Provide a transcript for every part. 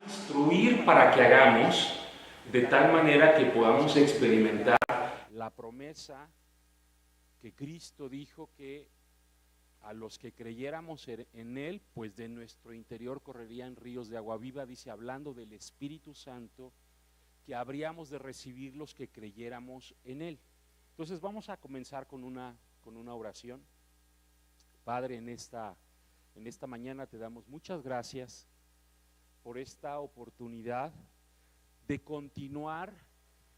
instruir para que hagamos de tal manera que podamos experimentar la promesa que Cristo dijo que a los que creyéramos en Él, pues de nuestro interior correrían ríos de agua viva, dice, hablando del Espíritu Santo, que habríamos de recibir los que creyéramos en Él. Entonces vamos a comenzar con una oración. Padre, en esta mañana te damos muchas gracias por esta oportunidad de continuar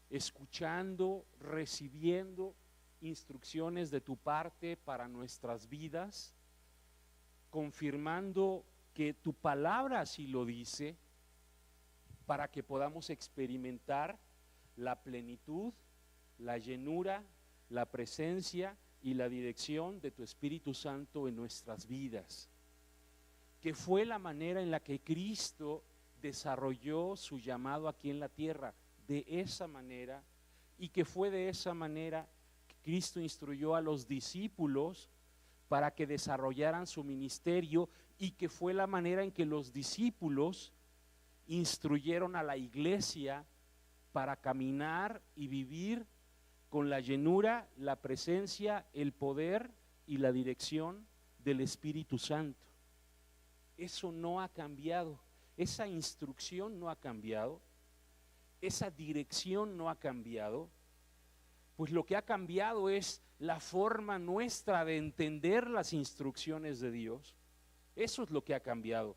escuchando, recibiendo instrucciones de tu parte para nuestras vidas, confirmando que tu palabra así lo dice, para que podamos experimentar la plenitud, la llenura, la presencia y la dirección de tu Espíritu Santo en nuestras vidas, que fue la manera en la que Cristo desarrolló su llamado aquí en la tierra, de esa manera, y que fue de esa manera que Cristo instruyó a los discípulos para que desarrollaran su ministerio, y que fue la manera en que los discípulos instruyeron a la iglesia para caminar y vivir con la llenura, la presencia, el poder y la dirección del Espíritu Santo. Eso no ha cambiado, esa instrucción no ha cambiado, esa dirección no ha cambiado, pues lo que ha cambiado es la forma nuestra de entender las instrucciones de Dios. Eso es lo que ha cambiado,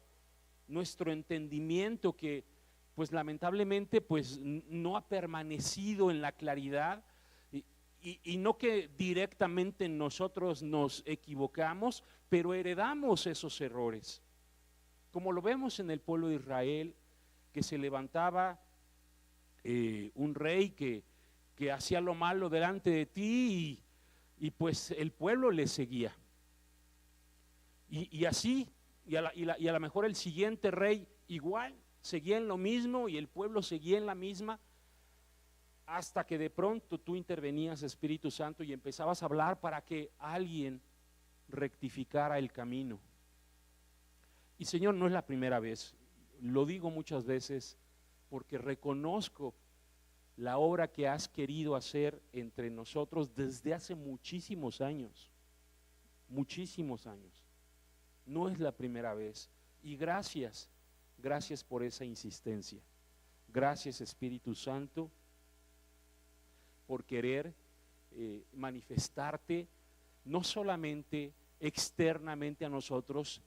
nuestro entendimiento que pues lamentablemente pues no ha permanecido en la claridad, y no que directamente nosotros nos equivocamos, pero heredamos esos errores, como lo vemos en el pueblo de Israel, que se levantaba un rey que hacía lo malo delante de ti, y pues el pueblo le seguía, y así, y a lo mejor el siguiente rey igual, seguía en lo mismo y el pueblo seguía en la misma, hasta que de pronto tú intervenías, Espíritu Santo, y empezabas a hablar para que alguien rectificara el camino. Y Señor, no es la primera vez, lo digo muchas veces porque reconozco la obra que has querido hacer entre nosotros desde hace muchísimos años, no es la primera vez, y gracias por esa insistencia, gracias Espíritu Santo por querer manifestarte no solamente externamente a nosotros,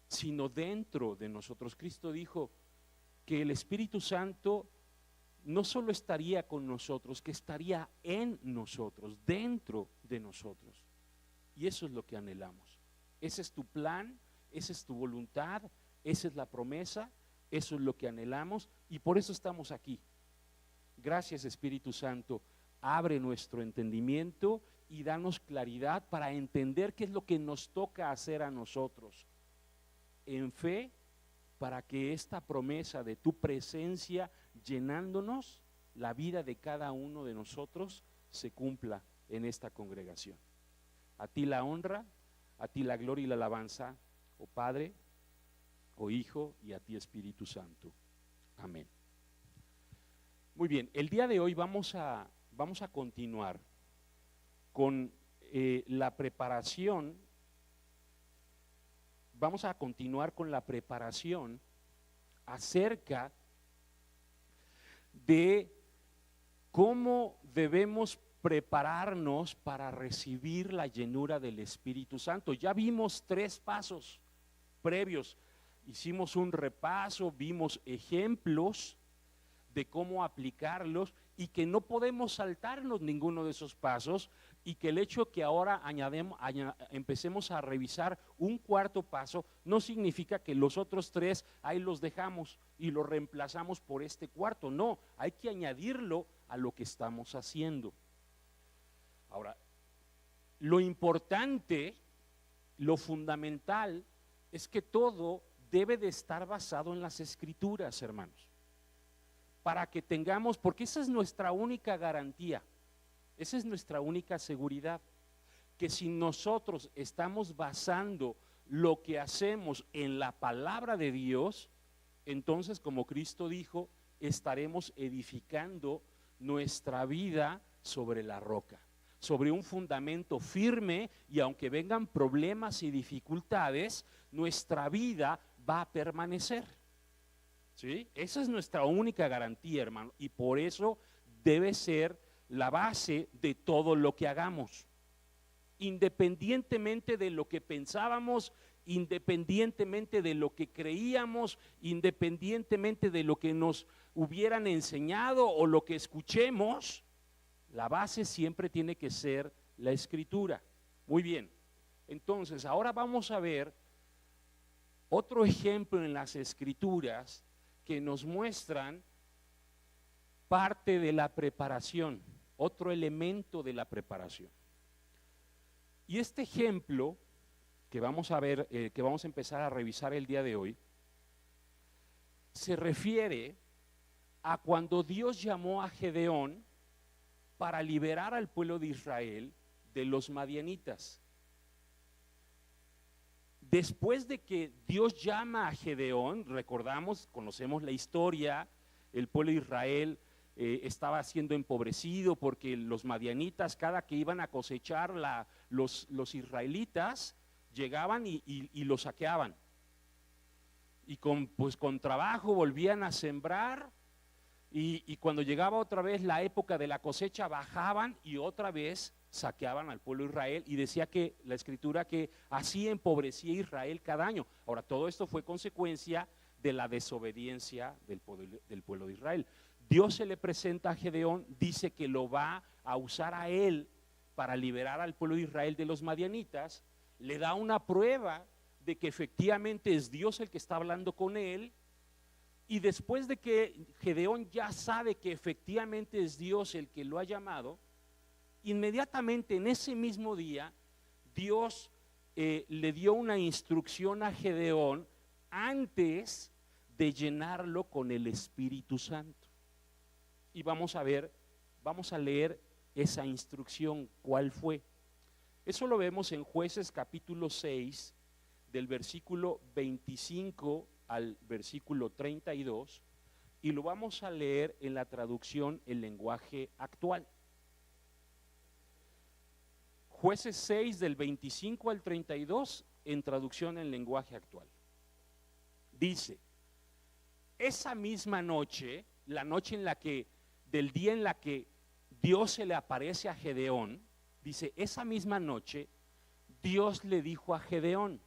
sino dentro de nosotros. Cristo dijo que el Espíritu Santo no solo estaría con nosotros, que estaría en nosotros, dentro de nosotros. Y eso es lo que anhelamos. Ese es tu plan, esa es tu voluntad, esa es la promesa, eso es lo que anhelamos, y por eso estamos aquí. Gracias, Espíritu Santo. Abre nuestro entendimiento y danos claridad para entender qué es lo que nos toca hacer a nosotros en fe, para que esta promesa de tu presencia llenándonos la vida de cada uno de nosotros se cumpla en esta congregación. A ti la honra, a ti la gloria y la alabanza, oh Padre, oh Hijo, y a ti Espíritu Santo. Amén. Muy bien, el día de hoy vamos a continuar con la preparación. Vamos a continuar con la preparación acerca de cómo debemos prepararnos para recibir la llenura del Espíritu Santo. Ya vimos 3 pasos previos, hicimos un repaso, vimos ejemplos de cómo aplicarlos, y que no podemos saltarnos ninguno de esos pasos, y que el hecho que ahora empecemos a revisar un 4.º paso no significa que los otros 3 ahí los dejamos y los reemplazamos por este 4.º, no, hay que añadirlo a lo que estamos haciendo. Ahora, lo importante, lo fundamental es que todo debe de estar basado en las Escrituras, hermanos, para que tengamos, porque esa es nuestra única garantía, esa es nuestra única seguridad, que si nosotros estamos basando lo que hacemos en la palabra de Dios, entonces, como Cristo dijo, estaremos edificando nuestra vida sobre la roca, sobre un fundamento firme, y aunque vengan problemas y dificultades, nuestra vida va a permanecer. ¿Sí? Esa es nuestra única garantía, hermano, y por eso debe ser la base de todo lo que hagamos, independientemente de lo que pensábamos, independientemente de lo que creíamos, independientemente de lo que nos hubieran enseñado o lo que escuchemos. La base siempre tiene que ser la Escritura. Muy bien, entonces ahora vamos a ver otro ejemplo en las Escrituras que nos muestran parte de la preparación, otro elemento de la preparación. Y este ejemplo que vamos a ver, que vamos a empezar a revisar el día de hoy, se refiere a cuando Dios llamó a Gedeón para liberar al pueblo de Israel de los madianitas. Después de que Dios llama a Gedeón, recordamos, conocemos la historia, el pueblo de Israel estaba siendo empobrecido porque los madianitas, cada que iban a cosechar, los israelitas llegaban y los saqueaban. Y con trabajo volvían a sembrar, y cuando llegaba otra vez la época de la cosecha, bajaban y otra vez saqueaban al pueblo de Israel, y decía que la Escritura que así empobrecía a Israel cada año. Ahora, todo esto fue consecuencia de la desobediencia del pueblo de Israel. Dios se le presenta a Gedeón, dice que lo va a usar a él para liberar al pueblo de Israel de los madianitas, le da una prueba de que efectivamente es Dios el que está hablando con él. Y después de que Gedeón ya sabe que efectivamente es Dios el que lo ha llamado, inmediatamente en ese mismo día Dios le dio una instrucción a Gedeón antes de llenarlo con el Espíritu Santo. Y vamos a leer esa instrucción, ¿cuál fue? Eso lo vemos en Jueces capítulo 6, del versículo 25 al versículo 32, y lo vamos a leer en la traducción El lenguaje actual. Jueces 6 del 25 al 32 en traducción en lenguaje actual. Dice: esa misma noche, la noche del día en la que Dios se le aparece a Gedeón, dice, esa misma noche Dios le dijo a Gedeón: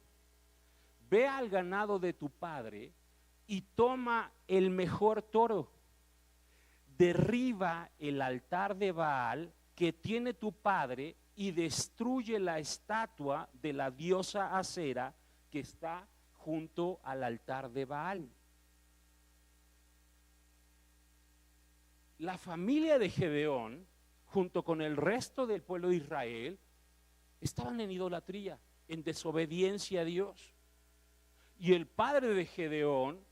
ve al ganado de tu padre y toma el mejor toro, derriba el altar de Baal que tiene tu padre y destruye la estatua de la diosa Acera que está junto al altar de Baal. La familia de Gedeón, junto con el resto del pueblo de Israel, estaban en idolatría, en desobediencia a Dios. Y el padre de Gedeón,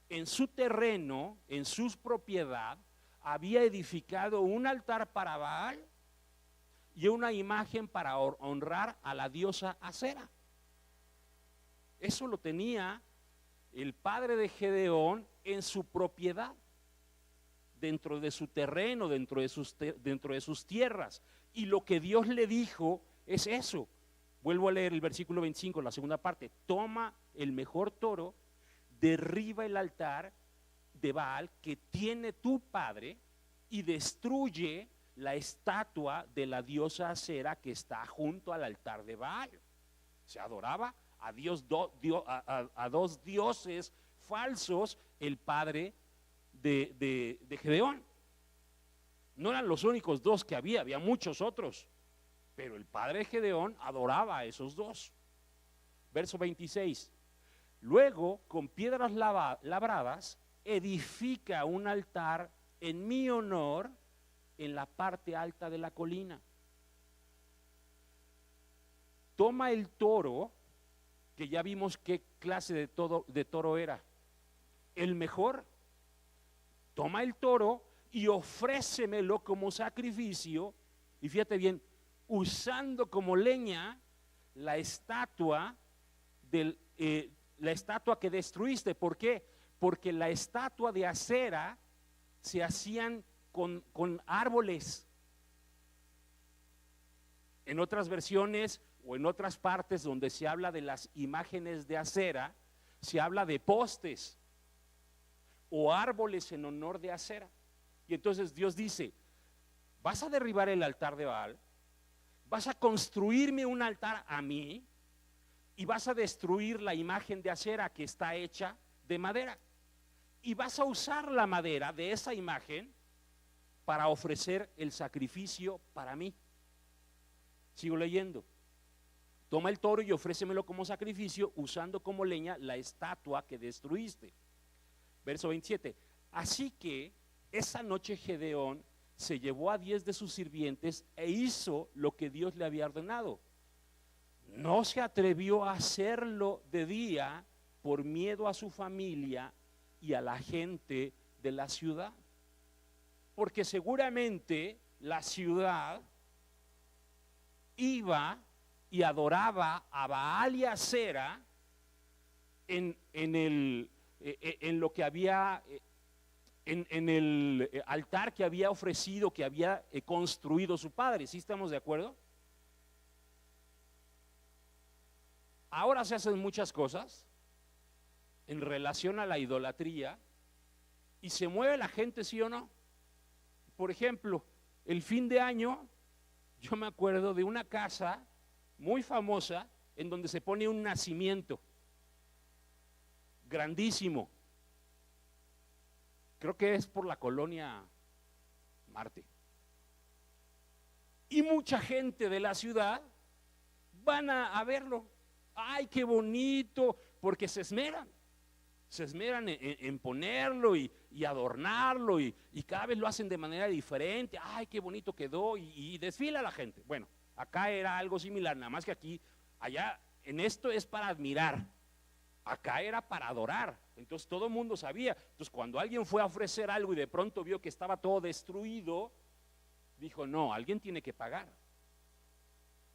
en su terreno, en su propiedad, había edificado un altar para Baal y una imagen para honrar a la diosa Acera. Eso lo tenía el padre de Gedeón en su propiedad, dentro de su terreno, dentro de sus tierras. Y lo que Dios le dijo es eso. Vuelvo a leer el versículo 25, la segunda parte: toma el mejor toro, derriba el altar de Baal que tiene tu padre y destruye la estatua de la diosa Acera que está junto al altar de Baal. Se adoraba a a dos dioses falsos, el padre de Gedeón. No eran los únicos dos que había muchos otros, pero el padre de Gedeón adoraba a esos dos. Verso 26: luego, con piedras labradas, edifica un altar en mi honor en la parte alta de la colina. Toma el toro, que ya vimos qué clase de toro era, el mejor. Toma el toro y ofrécemelo como sacrificio. Y fíjate bien, usando como leña la estatua que destruiste. ¿Por qué? porque la estatua de acera se hacían con árboles. En otras versiones o en otras partes donde se habla de las imágenes de acera, se habla de postes o árboles en honor de acera. Y entonces Dios dice: vas a derribar el altar de Baal, vas a construirme un altar a mí y vas a destruir la imagen de acera que está hecha de madera, y vas a usar la madera de esa imagen para ofrecer el sacrificio para mí. Sigo leyendo. Toma el toro y ofrécemelo como sacrificio, usando como leña la estatua que destruiste. Verso 27. Así que esa noche Gedeón se llevó a 10 de sus sirvientes e hizo lo que Dios le había ordenado. No se atrevió a hacerlo de día por miedo a su familia y a la gente de la ciudad, porque seguramente la ciudad iba y adoraba a Baal y a Acera en lo que había, en el altar que había ofrecido, que había construido su padre. ¿Sí estamos de acuerdo? Ahora se hacen muchas cosas en relación a la idolatría y se mueve la gente, ¿sí o no? Por ejemplo, el fin de año, yo me acuerdo de una casa muy famosa en donde se pone un nacimiento grandísimo. Creo que es por la colonia Marte. Y mucha gente de la ciudad van a verlo. ¡Ay, qué bonito! Porque se esmeran en ponerlo y adornarlo y cada vez lo hacen de manera diferente. ¡Ay, qué bonito quedó! Y desfila la gente. Bueno, acá era algo similar, nada más que aquí, allá en esto es para admirar, acá era para adorar. Entonces todo el mundo sabía. Entonces cuando alguien fue a ofrecer algo y de pronto vio que estaba todo destruido, dijo: no, alguien tiene que pagar.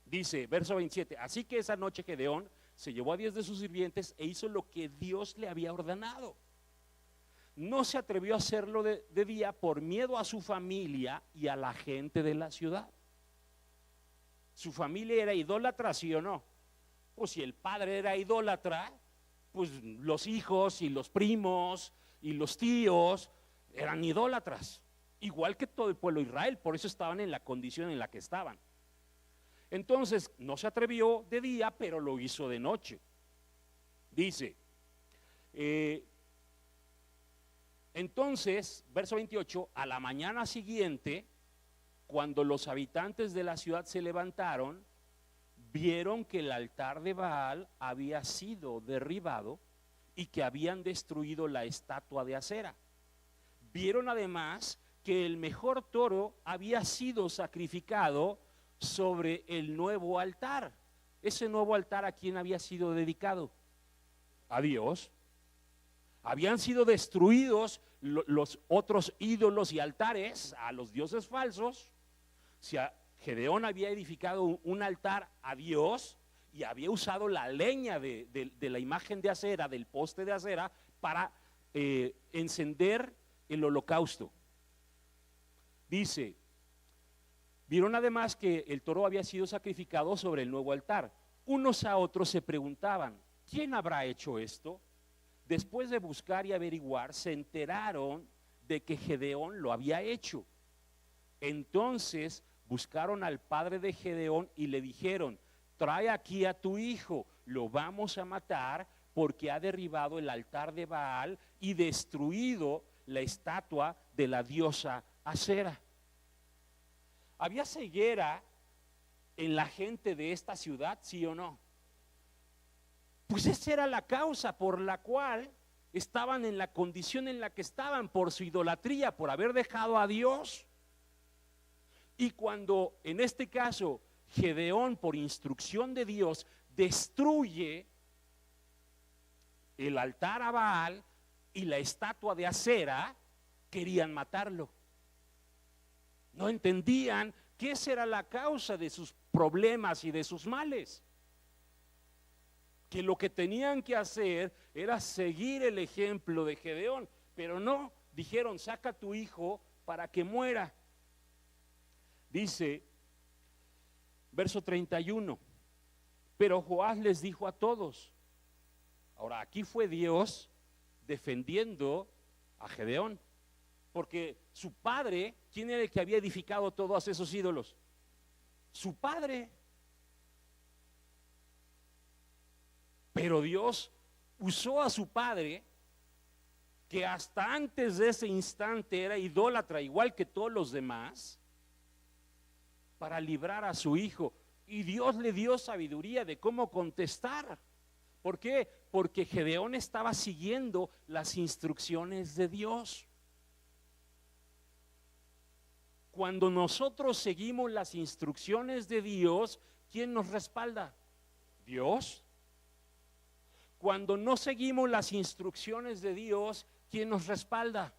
Dice, verso 27, así que esa noche Gedeón se llevó a 10 de sus sirvientes e hizo lo que Dios le había ordenado. No se atrevió a hacerlo de día por miedo a su familia y a la gente de la ciudad. Su familia era idólatra, ¿sí o no? Pues si el padre era idólatra, pues los hijos y los primos y los tíos eran idólatras, igual que todo el pueblo de Israel. Por eso estaban en la condición en la que estaban. Entonces no se atrevió de día, pero lo hizo de noche. Dice, entonces, verso 28, a la mañana siguiente, cuando los habitantes de la ciudad se levantaron, vieron que el altar de Baal había sido derribado y que habían destruido la estatua de acera. Vieron además que el mejor toro había sido sacrificado sobre el nuevo altar. Ese nuevo altar, ¿a quién había sido dedicado? A Dios. Habían sido destruidos los otros ídolos y altares a los dioses falsos. Gedeón había edificado un altar a Dios y había usado la leña de la imagen de acera, del poste de acera, para encender el holocausto. Dice, vieron además que el toro había sido sacrificado sobre el nuevo altar. Unos a otros se preguntaban, ¿quién habrá hecho esto? Después de buscar y averiguar, se enteraron de que Gedeón lo había hecho. Entonces buscaron al padre de Gedeón y le dijeron: trae aquí a tu hijo, lo vamos a matar porque ha derribado el altar de Baal y destruido la estatua de la diosa Acera. ¿Había ceguera en la gente de esta ciudad, sí o no? Pues esa era la causa por la cual estaban en la condición en la que estaban, por su idolatría, por haber dejado a Dios. Y cuando en este caso Gedeón, por instrucción de Dios, destruye el altar a Baal y la estatua de Acera, querían matarlo. No entendían que esa era la causa de sus problemas y de sus males. que lo que tenían que hacer era seguir el ejemplo de Gedeón, pero no, dijeron, saca a tu hijo para que muera. Dice, verso 31, pero Joás les dijo a todos. Ahora, aquí fue Dios defendiendo a Gedeón, porque su padre, ¿quién era el que había edificado todos esos ídolos? Su padre. Pero Dios usó a su padre, que hasta antes de ese instante era idólatra igual que todos los demás, para librar a su hijo. Y Dios le dio sabiduría de cómo contestar. ¿Por qué? Porque Gedeón estaba siguiendo las instrucciones de Dios. Cuando nosotros seguimos las instrucciones de Dios, ¿quién nos respalda? Dios. Cuando no seguimos las instrucciones de Dios, ¿quién nos respalda?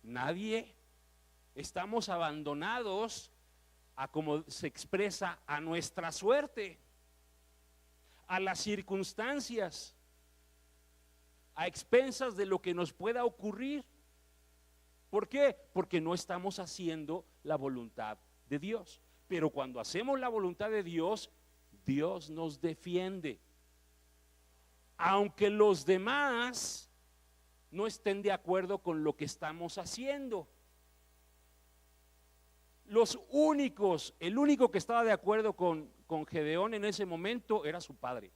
Nadie. Estamos abandonados a, como se expresa, a nuestra suerte, a las circunstancias, a expensas de lo que nos pueda ocurrir. ¿Por qué? Porque no estamos haciendo la voluntad de Dios. Pero cuando hacemos la voluntad de Dios, Dios nos defiende. Aunque los demás no estén de acuerdo con lo que estamos haciendo. El único que estaba de acuerdo con Gedeón en ese momento era su padre.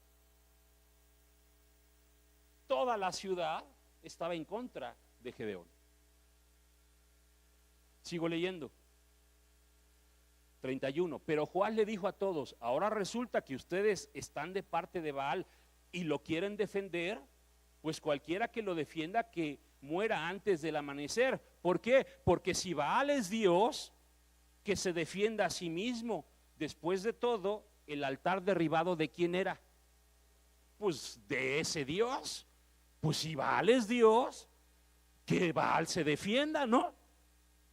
Toda la ciudad estaba en contra de Gedeón. Sigo leyendo. 31. Pero Joás le dijo a todos, ahora resulta que ustedes están de parte de Baal y lo quieren defender, pues cualquiera que lo defienda que muera antes del amanecer. ¿Por qué? Porque si Baal es Dios, que se defienda a sí mismo. Después de todo, el altar derribado, ¿de quién era? Pues de ese Dios. Pues si Baal es Dios, que Baal se defienda, ¿no?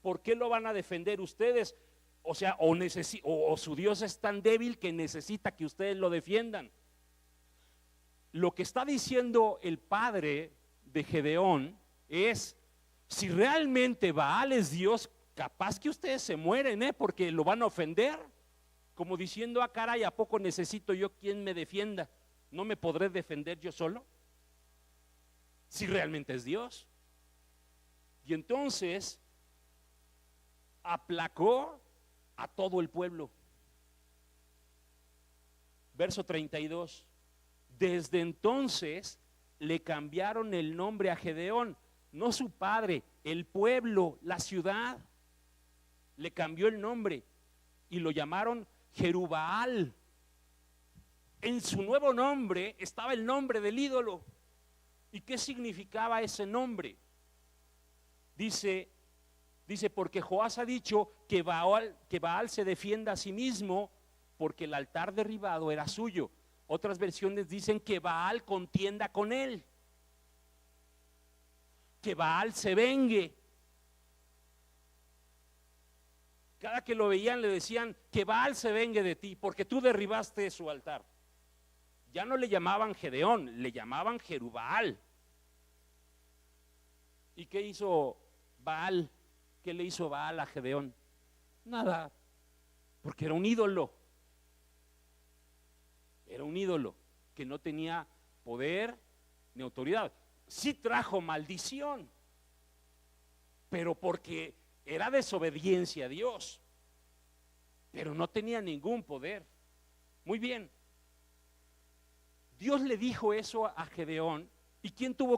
¿Por qué lo van a defender ustedes? O sea, o su Dios es tan débil que necesita que ustedes lo defiendan. Lo que está diciendo el padre de Gedeón es, si realmente Baal es Dios, capaz que ustedes se mueren, porque lo van a ofender, como diciendo, caray, ¿a poco necesito yo quien me defienda? ¿No me podré defender yo solo? Si realmente es Dios. Y entonces aplacó a todo el pueblo. Verso 32. Desde entonces le cambiaron el nombre a Gedeón, no su padre, el pueblo, la ciudad, le cambió el nombre y lo llamaron Jerubbaal. En su nuevo nombre estaba el nombre del ídolo. ¿Y qué significaba ese nombre? Dice, porque Joás ha dicho que Baal se defienda a sí mismo, porque el altar derribado era suyo. Otras versiones dicen que Baal contienda con él, que Baal se vengue. Cada que lo veían le decían que Baal se vengue de ti, porque tú derribaste su altar. Ya no le llamaban Gedeón, le llamaban Jerubbaal. ¿Y qué hizo Baal? ¿Qué le hizo Baal a Gedeón? Nada, porque era un ídolo. Era un ídolo que no tenía poder ni autoridad. Sí trajo maldición, pero porque era desobediencia a Dios, pero no tenía ningún poder. Muy bien. Dios le dijo eso a Gedeón. ¿Y quién tuvo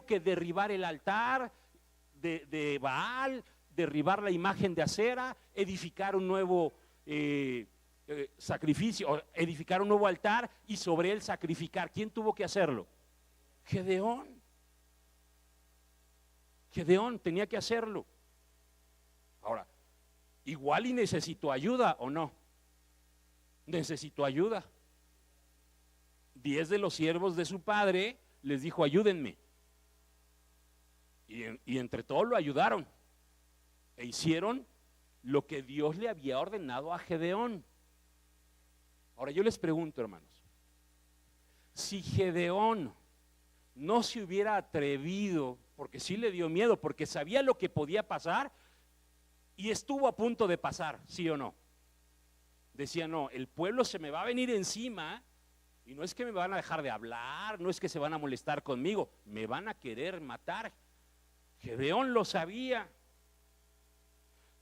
que derribar el altar de Baal, derribar la imagen de Acera, edificar un nuevo sacrificio, edificar un nuevo altar y sobre él sacrificar? ¿Quién tuvo que hacerlo? Gedeón. Gedeón tenía que hacerlo. Ahora, igual y necesitó ayuda o no. Necesitó ayuda. 10 de los siervos de su padre les dijo, ayúdenme. Y entre todos lo ayudaron. E hicieron lo que Dios le había ordenado a Gedeón. Ahora yo les pregunto, hermanos, Si Gedeón no se hubiera atrevido, porque sí le dio miedo, porque sabía lo que podía pasar y estuvo a punto de pasar, ¿sí o no? Decía, no, el pueblo se me va a venir encima y no es que me van a dejar de hablar, no es que se van a molestar conmigo, me van a querer matar. Gedeón lo sabía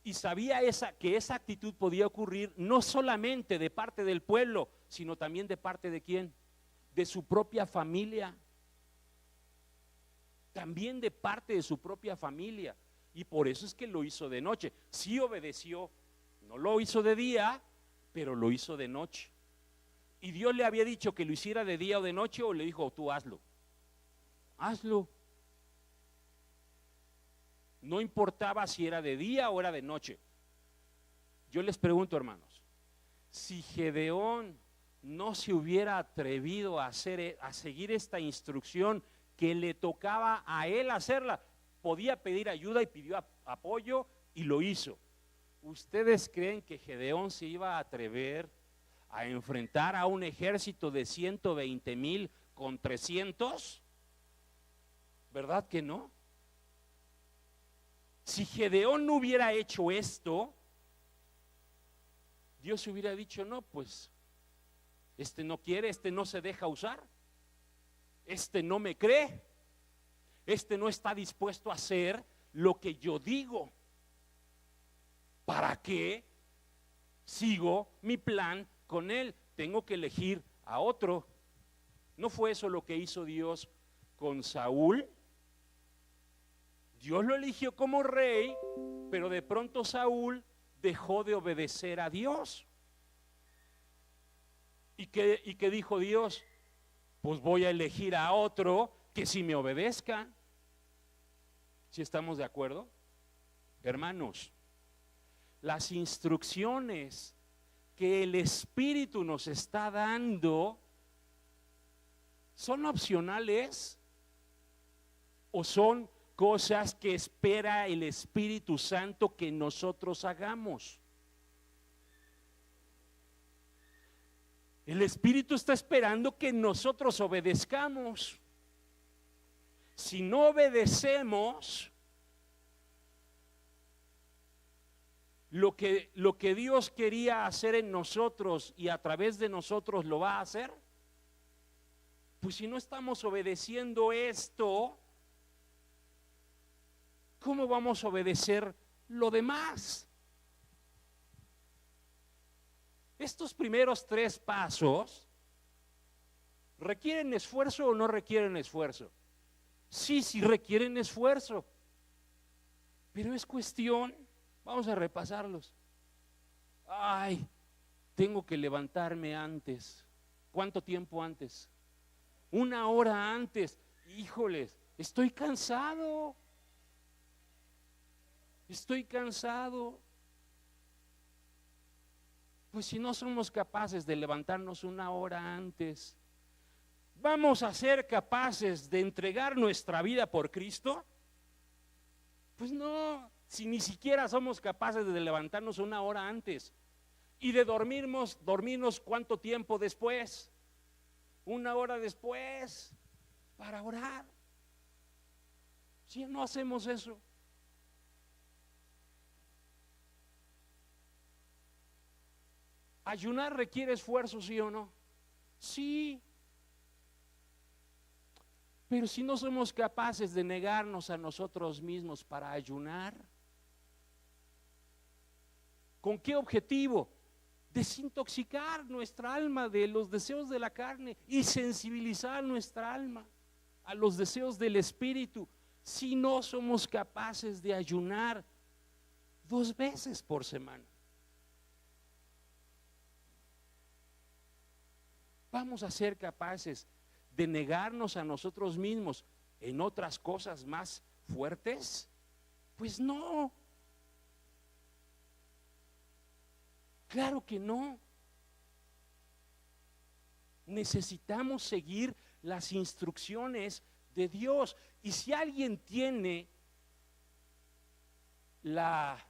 y sabía que esa actitud podía ocurrir no solamente de parte del pueblo, sino también de parte de ¿quién? De su propia familia. También de parte de su propia familia. Y por eso es que lo hizo de noche. Sí obedeció, no lo hizo de día, pero lo hizo de noche. Y Dios le había dicho que lo hiciera de día o de noche, o le dijo, tú hazlo. Hazlo. No importaba si era de día o era de noche. Yo les pregunto, hermanos, si Gedeón no se hubiera atrevido a seguir esta instrucción que le tocaba a él hacerla, podía pedir ayuda y pidió apoyo y lo hizo. ¿Ustedes creen que Gedeón se iba a atrever a enfrentar a un ejército de 120,000 con 300? ¿Verdad que no? Si Gedeón no hubiera hecho esto, Dios hubiera dicho, no, pues este no quiere, este no se deja usar, este no me cree, este no está dispuesto a hacer lo que yo digo. ¿Para qué sigo mi plan con él? Tengo que elegir a otro. ¿No fue eso lo que hizo Dios con Saúl? Dios lo eligió como rey, pero de pronto Saúl dejó de obedecer a Dios. ¿Y qué dijo Dios? Pues voy a elegir a otro que sí me obedezca. ¿Sí estamos de acuerdo? Hermanos, las instrucciones que el Espíritu nos está dando ¿son opcionales o son cosas que espera el Espíritu Santo que nosotros hagamos? El Espíritu está esperando que nosotros obedezcamos. Si no obedecemos, lo que Dios quería hacer en nosotros y a través de nosotros lo va a hacer. Pues si no estamos obedeciendo esto, ¿cómo vamos a obedecer lo demás? Estos primeros 3 pasos, ¿requieren esfuerzo o no requieren esfuerzo? Sí requieren esfuerzo, pero es cuestión, vamos a repasarlos. Ay, tengo que levantarme antes. ¿Cuánto tiempo antes? 1 hora antes. Híjoles, estoy cansado. Pues si no somos capaces de levantarnos 1 hora antes, ¿vamos a ser capaces de entregar nuestra vida por Cristo? Pues no, si ni siquiera somos capaces de levantarnos 1 hora antes y de dormirnos ¿cuánto tiempo después? 1 hora después para orar. Si no hacemos eso, ¿ayunar requiere esfuerzo, sí o no? Sí. Pero si no somos capaces de negarnos a nosotros mismos para ayunar, ¿con qué objetivo? Desintoxicar nuestra alma de los deseos de la carne y sensibilizar nuestra alma a los deseos del Espíritu. Si no somos capaces de ayunar 2 veces por semana, ¿vamos a ser capaces de negarnos a nosotros mismos en otras cosas más fuertes? Pues no. Claro que no. Necesitamos seguir las instrucciones de Dios. Y si alguien tiene la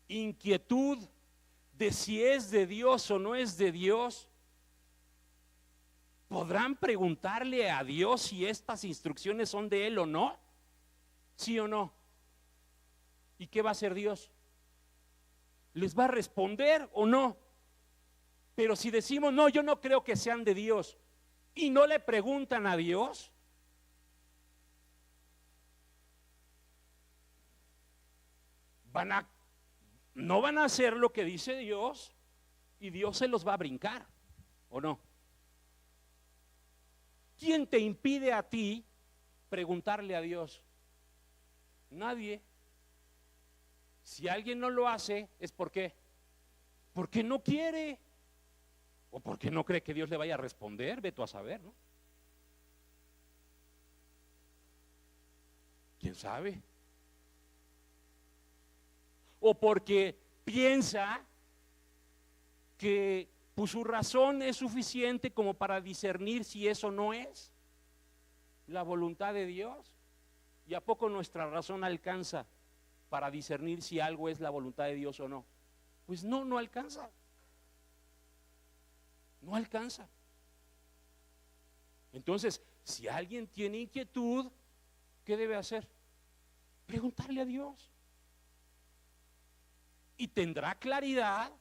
inquietud de si es de Dios o no es de Dios, ¿podrán preguntarle a Dios si estas instrucciones son de Él o no? ¿Sí o no? ¿Y qué va a hacer Dios? ¿Les va a responder o no? Pero si decimos, no, yo no creo que sean de Dios, y no le preguntan a Dios, no van a hacer lo que dice Dios, y Dios se los va a brincar, ¿o no? ¿Quién te impide a ti preguntarle a Dios? Nadie. Si alguien no lo hace, ¿es por qué? Porque no quiere, o porque no cree que Dios le vaya a responder, ve tú a saber, ¿no? ¿Quién sabe? O porque piensa que pues, su razón es suficiente como para discernir si eso no es la voluntad de Dios. ¿Y a poco nuestra razón alcanza para discernir si algo es la voluntad de Dios o no? Pues no, no alcanza. No alcanza. Entonces, si alguien tiene inquietud, ¿qué debe hacer? Preguntarle a Dios. Y tendrá claridad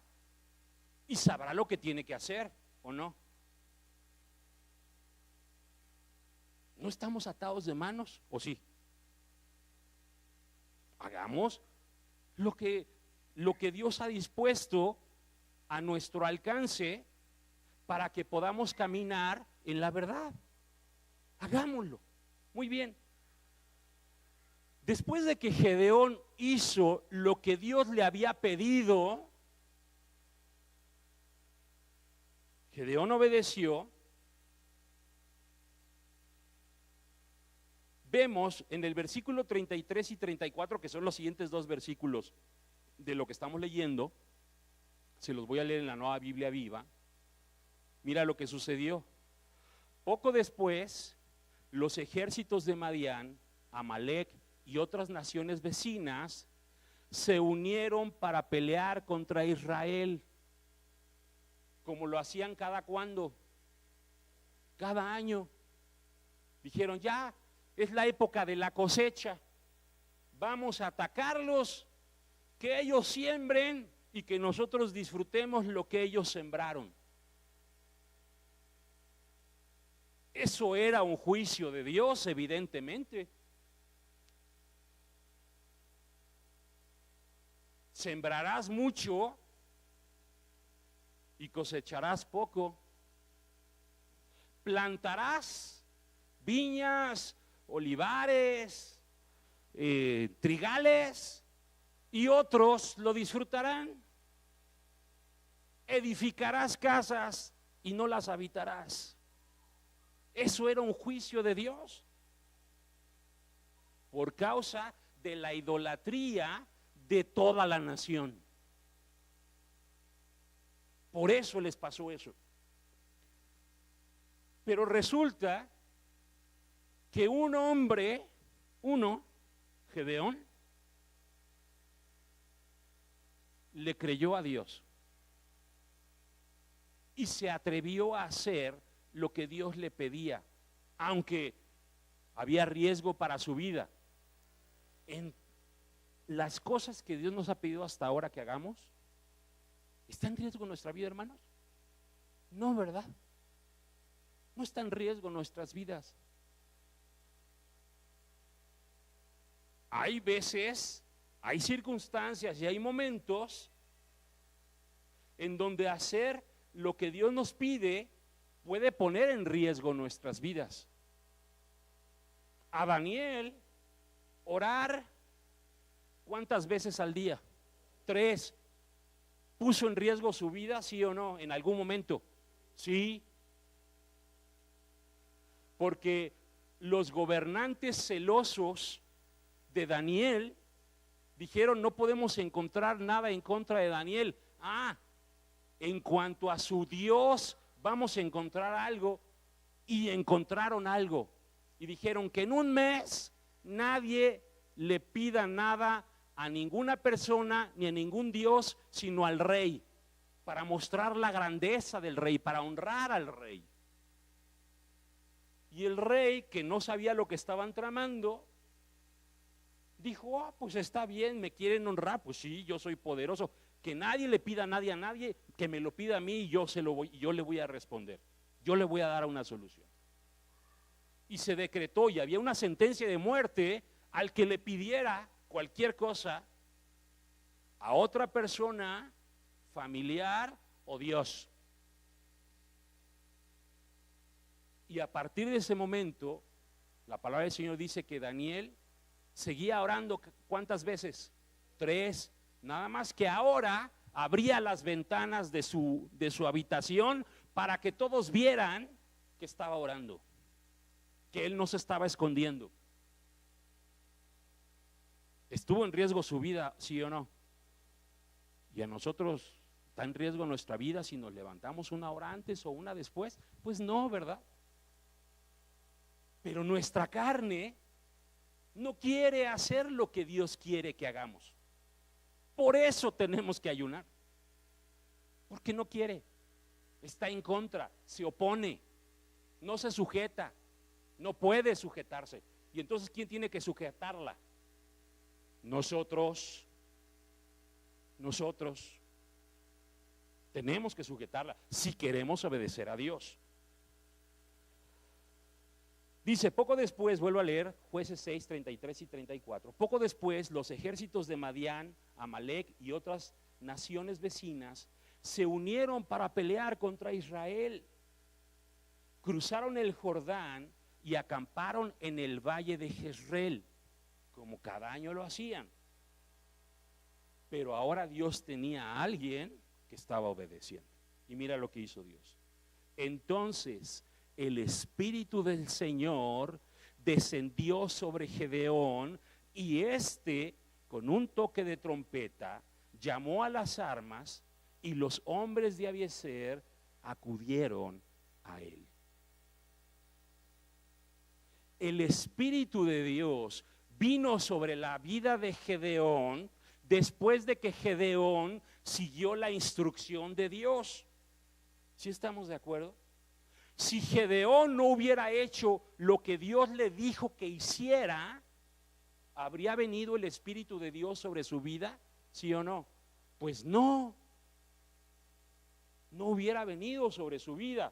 y sabrá lo que tiene que hacer, ¿o no? ¿No estamos atados de manos? ¿O sí? Hagamos lo que Dios ha dispuesto a nuestro alcance para que podamos caminar en la verdad. Hagámoslo. Muy bien. Después de que Gedeón hizo lo que Dios le había pedido, Gedeón obedeció. Vemos en el versículo 33 y 34, que son los siguientes dos versículos de lo que estamos leyendo, se los voy a leer en la Nueva Biblia Viva. Mira lo que sucedió. Poco después, los ejércitos de Madián, Amalec y otras naciones vecinas se unieron para pelear contra Israel, como lo hacían cada año. Dijeron, ya es la época de la cosecha, vamos a atacarlos, que ellos siembren y que nosotros disfrutemos lo que ellos sembraron. Eso era un juicio de Dios, evidentemente. Sembrarás mucho y cosecharás poco. Plantarás viñas, olivares, trigales, y otros lo disfrutarán. Edificarás casas y no las habitarás. Eso era un juicio de Dios por causa de la idolatría de toda la nación. Por eso les pasó eso. Pero resulta que un hombre, Gedeón, le creyó a Dios y se atrevió a hacer lo que Dios le pedía, aunque había riesgo para su vida. En las cosas que Dios nos ha pedido hasta ahora que hagamos, ¿está en riesgo nuestra vida, hermanos? No, ¿verdad? No está en riesgo nuestras vidas. Hay veces, hay circunstancias y hay momentos en donde hacer lo que Dios nos pide puede poner en riesgo nuestras vidas. A Daniel, orar, ¿cuántas veces al día? 3. ¿Puso en riesgo su vida, sí o no, en algún momento? Sí. Porque los gobernantes celosos de Daniel dijeron, no podemos encontrar nada en contra de Daniel. En cuanto a su Dios vamos a encontrar algo, y encontraron algo, y dijeron que en un mes nadie le pida nada a ninguna persona ni a ningún Dios, sino al rey, para mostrar la grandeza del rey, para honrar al rey. Y el rey, que no sabía lo que estaban tramando, dijo, pues está bien, me quieren honrar, pues sí, yo soy poderoso, que nadie le pida a nadie, que me lo pida a mí y yo le voy a responder, yo le voy a dar una solución. Y se decretó, y había una sentencia de muerte al que le pidiera cualquier cosa a otra persona, familiar o Dios. Y a partir de ese momento, la palabra del Señor dice que Daniel seguía orando. ¿Cuántas veces? 3. Nada más que ahora abría las ventanas de su habitación para que todos vieran que estaba orando, que él no se estaba escondiendo. ¿Estuvo en riesgo su vida, sí o no? Y a nosotros está en riesgo nuestra vida si nos levantamos una hora antes o una después. Pues no, ¿verdad? Pero nuestra carne no quiere hacer lo que Dios quiere que hagamos. Por eso tenemos que ayunar. Porque no quiere. Está en contra, se opone, no se sujeta, no puede sujetarse. Y entonces, ¿quién tiene que sujetarla? Nosotros tenemos que sujetarla si queremos obedecer a Dios. Dice, poco después, vuelvo a leer Jueces 6, 33 y 34. Poco después, los ejércitos de Madián, Amalec y otras naciones vecinas se unieron para pelear contra Israel. Cruzaron el Jordán y acamparon en el valle de Jezreel, como cada año lo hacían. Pero ahora Dios tenía a alguien que estaba obedeciendo. Y mira lo que hizo Dios. Entonces el Espíritu del Señor descendió sobre Gedeón, y con un toque de trompeta, llamó a las armas, y los hombres de Abiezer acudieron a él. El Espíritu de Dios vino sobre la vida de Gedeón después de que Gedeón siguió la instrucción de Dios. ¿Sí estamos de acuerdo? Si Gedeón no hubiera hecho lo que Dios le dijo que hiciera, ¿habría venido el Espíritu de Dios sobre su vida? ¿Sí o no? Pues no hubiera venido sobre su vida.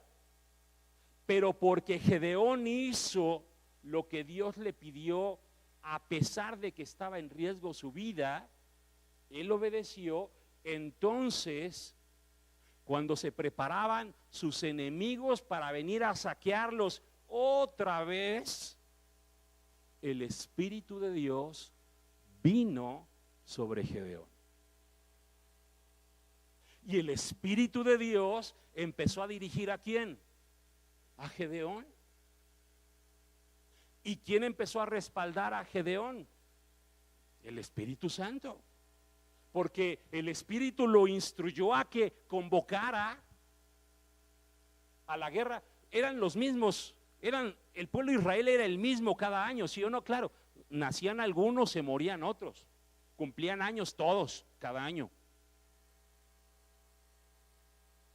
Pero porque Gedeón hizo lo que Dios le pidió, a pesar de que estaba en riesgo su vida, él obedeció. Entonces, cuando se preparaban sus enemigos para venir a saquearlos otra vez, el Espíritu de Dios vino sobre Gedeón. Y el Espíritu de Dios empezó a dirigir ¿a quién? A Gedeón. ¿Y quién empezó a respaldar a Gedeón? El Espíritu Santo. Porque el Espíritu lo instruyó a que convocara a la guerra. Eran los mismos, el pueblo de Israel era el mismo cada año, ¿sí o no? Claro, nacían algunos, se morían otros, cumplían años todos cada año.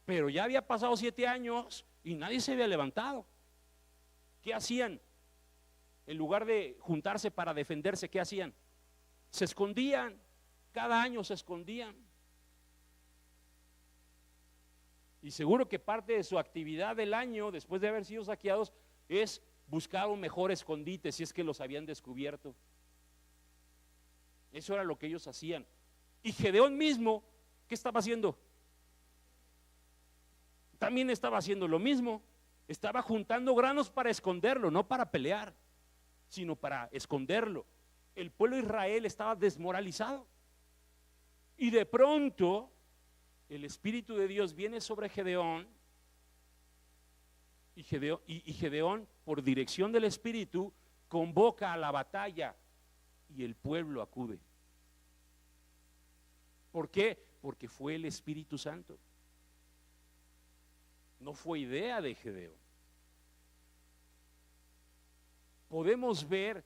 Pero ya había pasado 7 años y nadie se había levantado. ¿Qué hacían? En lugar de juntarse para defenderse, ¿qué hacían? Se escondían. Cada año se escondían. Y seguro que parte de su actividad del año, después de haber sido saqueados, es buscar un mejor escondite, si es que los habían descubierto. Eso era lo que ellos hacían. Y Gedeón mismo, ¿qué estaba haciendo? También estaba haciendo lo mismo. Estaba juntando granos para esconderlo, no para pelear, sino para esconderlo. El pueblo de Israel estaba desmoralizado. Y de pronto el Espíritu de Dios viene sobre Gedeón, y Gedeón, por dirección del Espíritu, convoca a la batalla, y el pueblo acude. ¿Por qué? Porque fue el Espíritu Santo. No fue idea de Gedeón. Podemos ver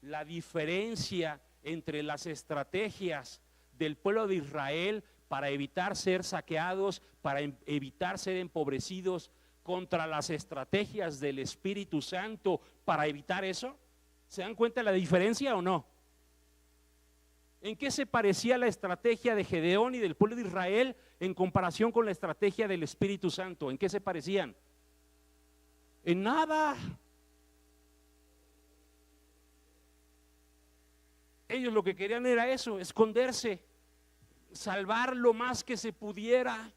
la diferencia entre las estrategias del pueblo de Israel para evitar ser saqueados, para evitar ser empobrecidos, contra las estrategias del Espíritu Santo para evitar eso? ¿Se dan cuenta de la diferencia o no? ¿En qué se parecía la estrategia de Gedeón y del pueblo de Israel en comparación con la estrategia del Espíritu Santo? ¿En qué se parecían? En nada. Ellos lo que querían era eso, esconderse, salvar lo más que se pudiera.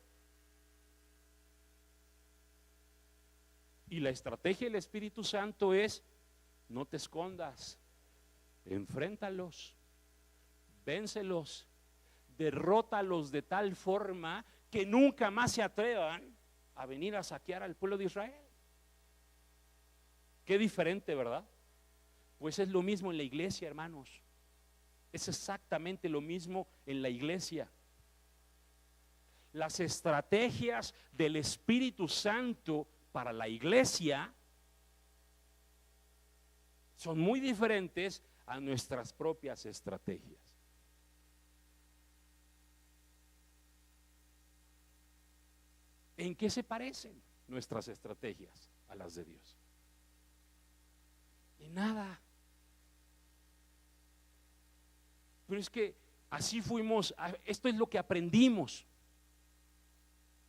Y la estrategia del Espíritu Santo es: no te escondas, enfréntalos, véncelos, derrótalos de tal forma que nunca más se atrevan a venir a saquear al pueblo de Israel. Qué diferente, ¿verdad? Pues es lo mismo en la iglesia, hermanos. Es exactamente lo mismo en la iglesia. Las estrategias del Espíritu Santo para la iglesia son muy diferentes a nuestras propias estrategias. ¿En qué se parecen nuestras estrategias a las de Dios? En nada. Pero es que así fuimos, esto es lo que aprendimos.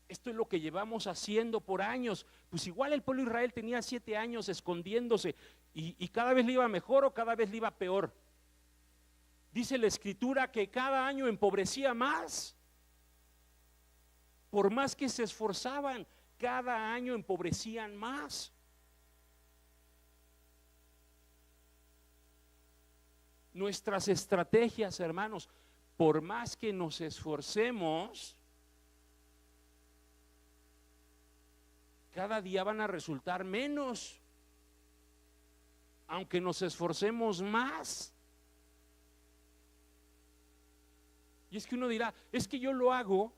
Esto es lo que llevamos haciendo por años. Pues igual el pueblo de Israel tenía 7 años escondiéndose y cada vez le iba mejor o cada vez le iba peor. Dice la Escritura que cada año empobrecía más. Por más que se esforzaban, cada año empobrecían más. Nuestras estrategias, hermanos, por más que nos esforcemos, cada día van a resultar menos, aunque nos esforcemos más. Y es que uno dirá, es que yo lo hago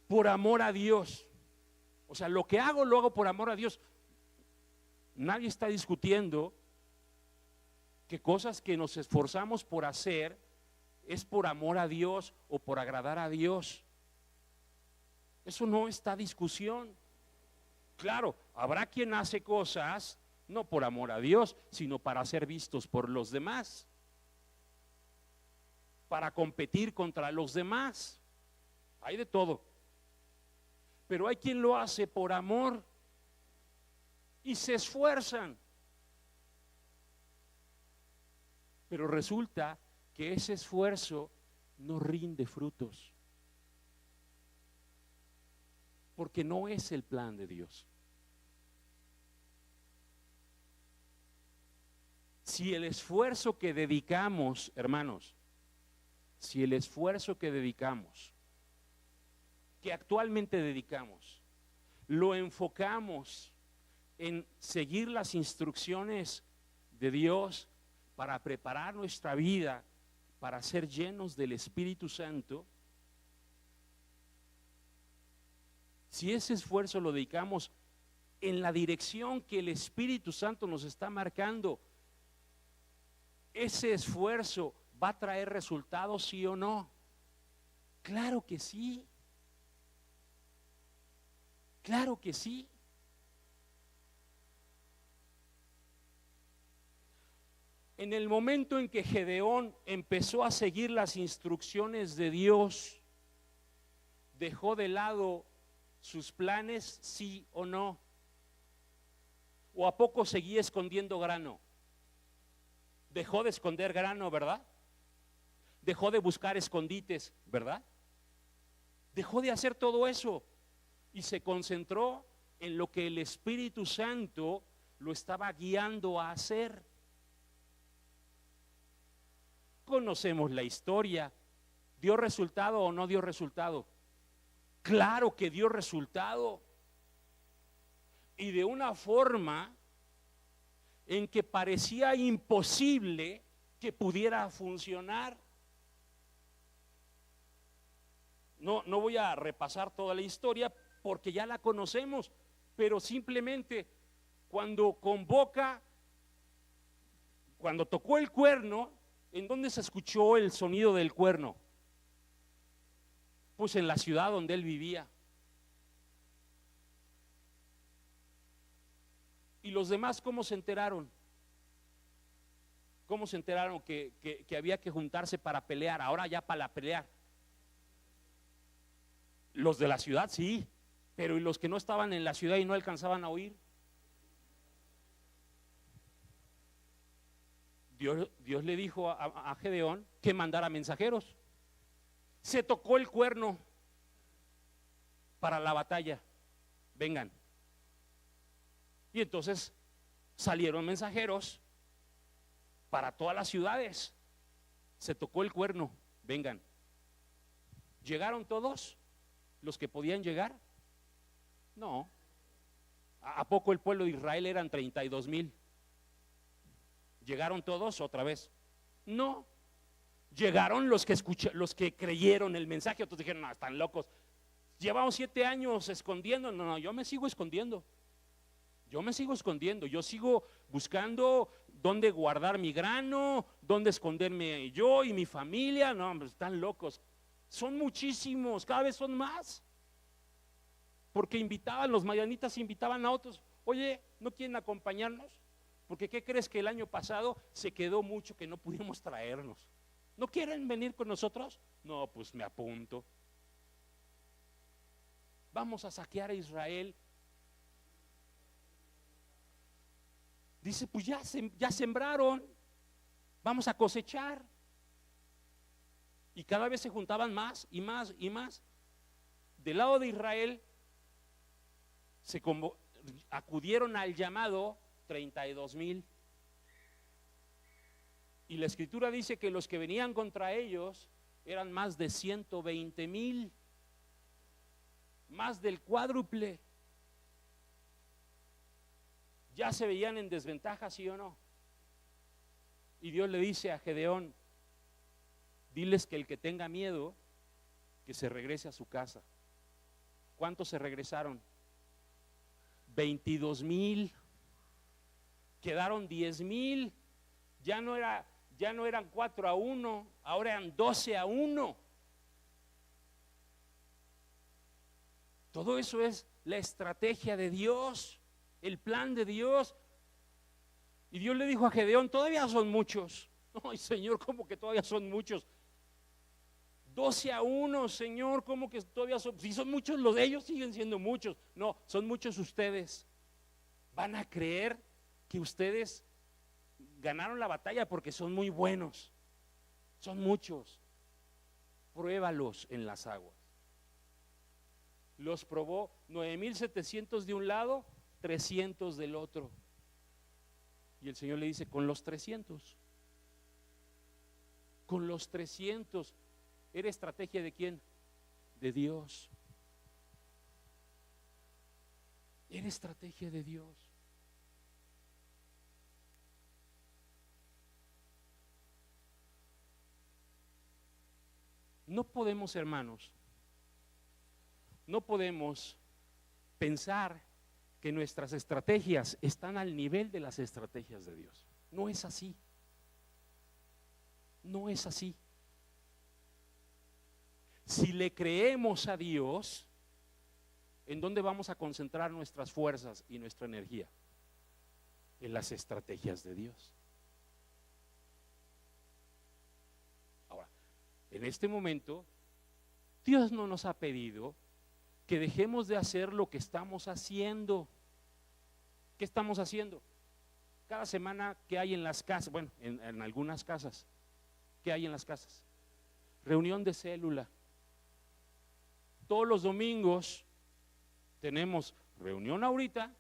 por amor a Dios. O sea, lo que hago lo hago por amor a Dios. Nadie está discutiendo que cosas que nos esforzamos por hacer es por amor a Dios o por agradar a Dios. Eso no está discusión. Claro, habrá quien hace cosas no por amor a Dios, sino para ser vistos por los demás, para competir contra los demás. Hay de todo. Pero hay quien lo hace por amor y se esfuerzan. Pero resulta que ese esfuerzo no rinde frutos, porque no es el plan de Dios. Si el esfuerzo que dedicamos, hermanos, si el esfuerzo que dedicamos, que actualmente dedicamos, lo enfocamos en seguir las instrucciones de Dios para preparar nuestra vida para ser llenos del Espíritu Santo, si ese esfuerzo lo dedicamos en la dirección que el Espíritu Santo nos está marcando, ese esfuerzo va a traer resultados, ¿sí o no? Claro que sí. Claro que sí. En el momento en que Gedeón empezó a seguir las instrucciones de Dios, ¿dejó de lado sus planes, sí o no? ¿O a poco seguía escondiendo grano? Dejó de esconder grano, ¿verdad? Dejó de buscar escondites, ¿verdad? Dejó de hacer todo eso y se concentró en lo que el Espíritu Santo lo estaba guiando a hacer. Conocemos la historia. ¿Dio resultado o no dio resultado? Claro que dio resultado. Y de una forma en que parecía imposible que pudiera funcionar. No voy a repasar toda la historia porque ya la conocemos, pero simplemente cuando convoca, cuando tocó el cuerno, ¿en dónde se escuchó el sonido del cuerno? Pues en la ciudad donde él vivía. ¿Y los demás cómo se enteraron? ¿Cómo se enteraron que había que juntarse para pelear? Ahora ya para pelear. Los de la ciudad sí, pero ¿y los que no estaban en la ciudad y no alcanzaban a oír? Dios le dijo a Gedeón que mandara mensajeros. Se tocó el cuerno para la batalla. Vengan. Y entonces salieron mensajeros para todas las ciudades. Se tocó el cuerno. Vengan. ¿Llegaron todos los que podían llegar? No. ¿A poco el pueblo de Israel eran 32,000? ¿Llegaron todos otra vez? No. Llegaron los que creyeron el mensaje. Otros dijeron, no, están locos. Llevamos 7 años escondiendo. No, yo me sigo escondiendo. Yo sigo buscando dónde guardar mi grano, dónde esconderme yo y mi familia. No, hombre, están locos. Son muchísimos, cada vez son más. Porque los madianitas invitaban a otros. Oye, ¿no quieren acompañarnos? Porque ¿qué crees que el año pasado se quedó mucho que no pudimos traernos? ¿No quieren venir con nosotros? No, pues me apunto. Vamos a saquear a Israel. Dice, pues ya sembraron, vamos a cosechar. Y cada vez se juntaban más y más y más. Del lado de Israel acudieron al llamado 32,000. Y la escritura dice que los que venían contra ellos eran más de 120,000, más del cuádruple. Ya se veían en desventaja, ¿sí o no? Y Dios le dice a Gedeón, diles que el que tenga miedo, que se regrese a su casa. ¿Cuántos se regresaron? 22,000. Quedaron 10,000. Ya no eran 4-1, ahora eran 12-1. Todo eso es la estrategia de Dios, el plan de Dios. Y Dios le dijo a Gedeón, todavía son muchos. Ay, Señor, ¿cómo que todavía son muchos? 12-1, Señor, ¿cómo que todavía son? Si son muchos los de ellos, siguen siendo muchos. No, son muchos ustedes. Van a creer que ustedes ganaron la batalla porque son muy buenos. Son muchos. Pruébalos en las aguas. Los probó 9,700 de un lado, 300 del otro. Y el Señor le dice, con los 300. Con los 300. ¿Era estrategia de quién? De Dios. Era estrategia de Dios. No podemos, hermanos, no podemos pensar que nuestras estrategias están al nivel de las estrategias de Dios. No es así. No es así. Si le creemos a Dios, ¿en dónde vamos a concentrar nuestras fuerzas y nuestra energía? En las estrategias de Dios. Ahora, en este momento, Dios no nos ha pedido que dejemos de hacer lo que estamos haciendo. ¿Qué estamos haciendo? Cada semana, ¿qué hay en las casas? Bueno, en algunas casas, ¿qué hay en las casas? Reunión de célula. Todos los domingos tenemos reunión ahorita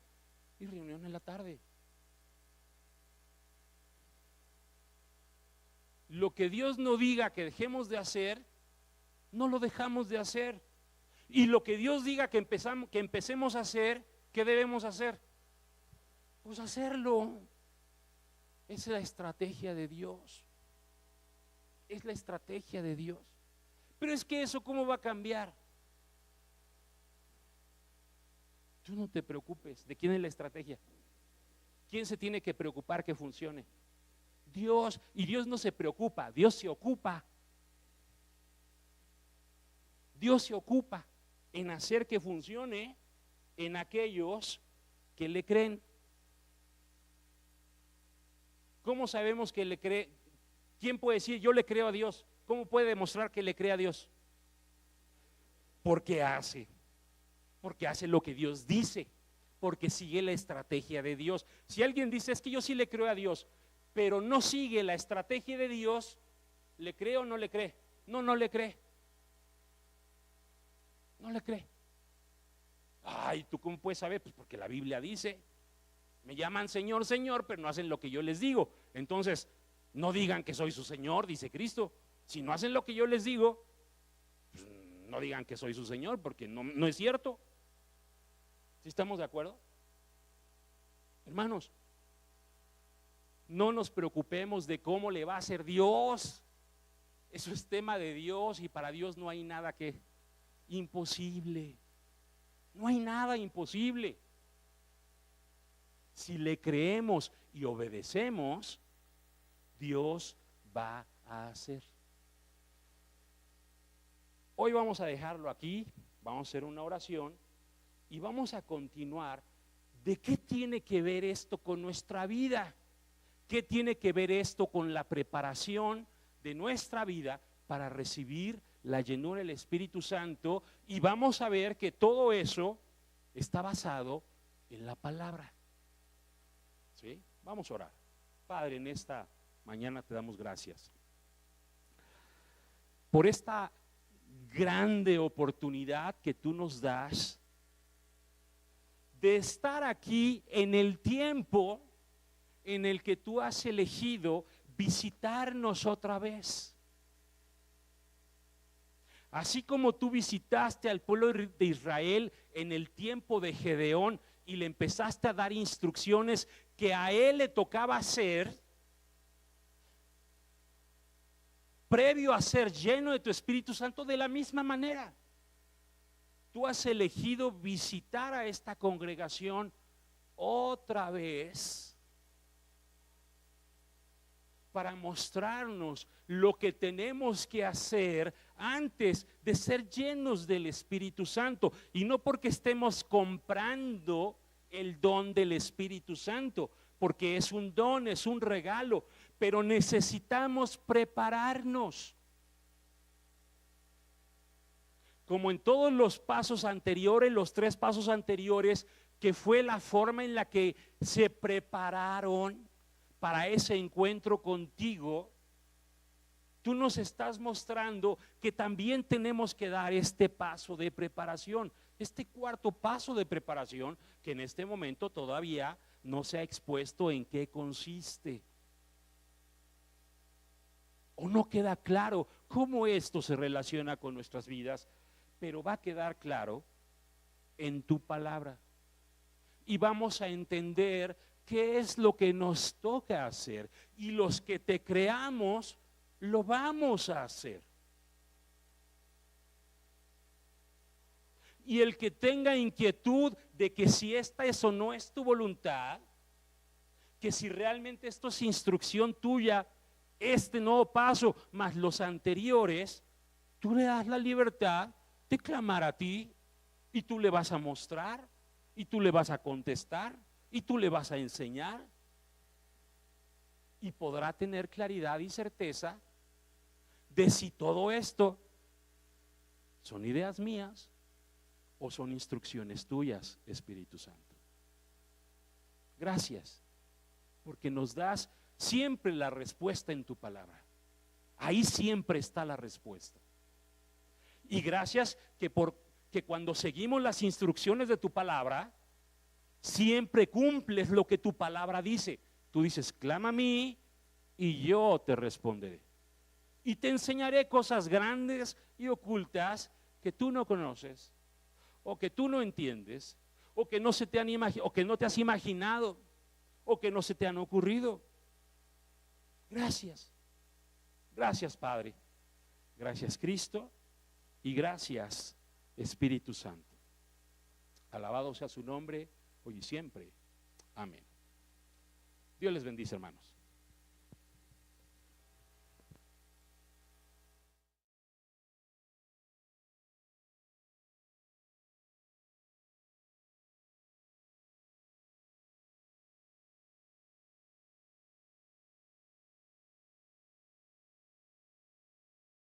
y reunión en la tarde. Lo que Dios no diga que dejemos de hacer, no lo dejamos de hacer. Y lo que Dios diga que empecemos a hacer, ¿qué debemos hacer? Pues hacerlo. Es la estrategia de Dios. Es la estrategia de Dios. Pero es que eso, ¿cómo va a cambiar? Tú no te preocupes. ¿De quién es la estrategia? ¿Quién se tiene que preocupar que funcione? Dios. Y Dios no se preocupa, Dios se ocupa. Dios se ocupa en hacer que funcione en aquellos que le creen. ¿Cómo sabemos que le cree? ¿Quién puede decir yo le creo a Dios? ¿Cómo puede demostrar que le cree a Dios? Porque hace lo que Dios dice, porque sigue la estrategia de Dios. Si alguien dice es que yo sí le creo a Dios, pero no sigue la estrategia de Dios, ¿le cree o no le cree? No, no le cree. No le cree. Ay, ¿tú cómo puedes saber? Pues porque la Biblia dice, me llaman Señor, Señor, pero no hacen lo que yo les digo. Entonces, no digan que soy su Señor, dice Cristo. Si no hacen lo que yo les digo, pues no digan que soy su Señor, porque no es cierto. ¿Sí estamos de acuerdo? Hermanos, no nos preocupemos de cómo le va a hacer Dios. Eso es tema de Dios y para Dios no hay nada que imposible. No hay nada imposible. Si le creemos y obedecemos, Dios va a hacer. Hoy vamos a dejarlo aquí, vamos a hacer una oración y vamos a continuar. ¿De qué tiene que ver esto con nuestra vida? ¿Qué tiene que ver esto con la preparación de nuestra vida para recibir la llenura del Espíritu Santo? Y vamos a ver que todo eso está basado en la palabra. ¿Sí? Vamos a orar. Padre, en esta mañana te damos gracias por esta grande oportunidad que tú nos das de estar aquí en el tiempo en el que tú has elegido visitarnos otra vez. Así como tú visitaste al pueblo de Israel en el tiempo de Gedeón y le empezaste a dar instrucciones que a él le tocaba hacer, previo a ser lleno de tu Espíritu Santo, de la misma manera tú has elegido visitar a esta congregación otra vez para mostrarnos lo que tenemos que hacer antes de ser llenos del Espíritu Santo, y no porque estemos comprando el don del Espíritu Santo, porque es un don, es un regalo, pero necesitamos prepararnos. Como en todos los pasos anteriores, los 3 pasos anteriores, que fue la forma en la que se prepararon para ese encuentro contigo, tú nos estás mostrando que también tenemos que dar este paso de preparación, este 4º paso de preparación, que en este momento todavía no se ha expuesto en qué consiste. O no queda claro cómo esto se relaciona con nuestras vidas, pero va a quedar claro en tu palabra. Y vamos a entender qué es lo que nos toca hacer. Y los que te creamos, lo vamos a hacer. Y el que tenga inquietud de que si esta es o no es tu voluntad, que si realmente esto es instrucción tuya, este nuevo paso más los anteriores, tú le das la libertad de clamar a ti, y tú le vas a mostrar, y tú le vas a contestar, y tú le vas a enseñar, y podrá tener claridad y certeza de si todo esto son ideas mías o son instrucciones tuyas, Espíritu Santo. Gracias, porque nos das siempre la respuesta en tu palabra. Ahí siempre está la respuesta. Y gracias que cuando seguimos las instrucciones de tu palabra, siempre cumples lo que tu palabra dice. Tú dices, clama a mí y yo te responderé. Y te enseñaré cosas grandes y ocultas que tú no conoces, o que tú no entiendes, o que no se te han o que no te has imaginado, o que no se te han ocurrido. Gracias. Gracias, Padre. Gracias, Cristo. Y gracias, Espíritu Santo. Alabado sea su nombre, hoy y siempre. Amén. Dios les bendice, hermanos.